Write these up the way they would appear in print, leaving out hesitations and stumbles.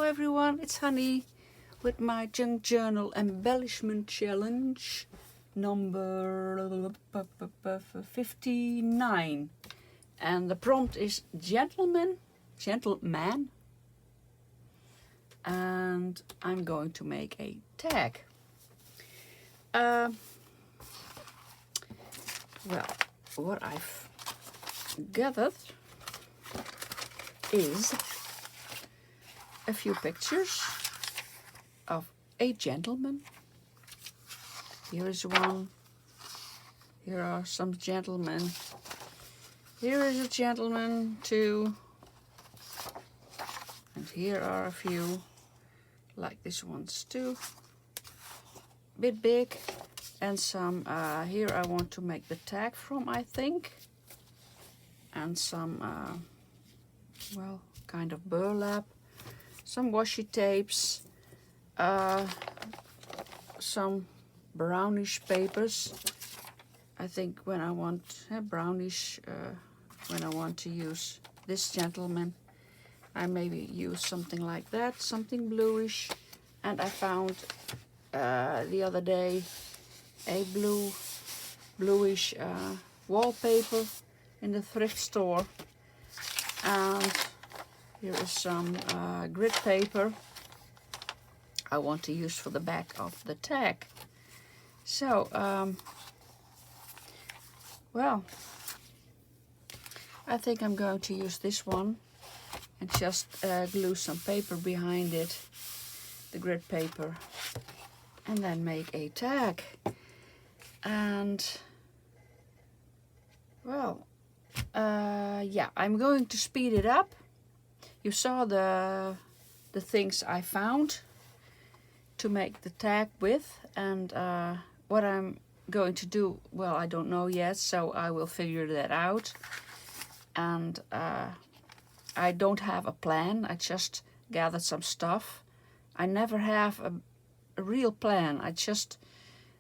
everyone, it's Hanny with my junk journal embellishment challenge number 59, and the prompt is gentleman, and I'm going to make a tag. Well, what I've gathered is a few pictures of a gentleman. Here is one. Here are some gentlemen. Here is a gentleman too. And here are a few, like this one's too. Bit big. And some, here I want to make the tag from, I think. And some, well, kind of burlap. Some washi tapes. Some brownish papers. I think when I want brownish, when I want to use this gentleman, I maybe use something like that, something bluish. And I found the other day a bluish wallpaper in the thrift store. And here is some grit paper I want to use for the back of the tag. So, well, I think I'm going to use this one and just glue some paper behind it, the grit paper, and then make a tag. And, well, yeah, I'm going to speed it up. You saw the things I found to make the tag with, and what I'm going to do, well, I don't know yet, so I will figure that out. And I don't have a plan. I just gathered some stuff. I never have a real plan. I just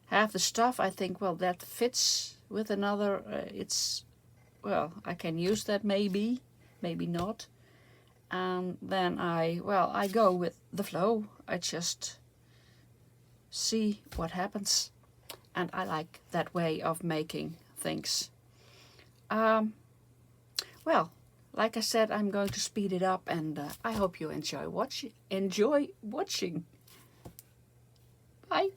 have the stuff. I think, well, that fits with another. It's, well, I can use that maybe not. And then I go with the flow. I just see what happens. And I like that way of making things. Well, like I said, I'm going to speed it up, and I hope you enjoy watching. Bye.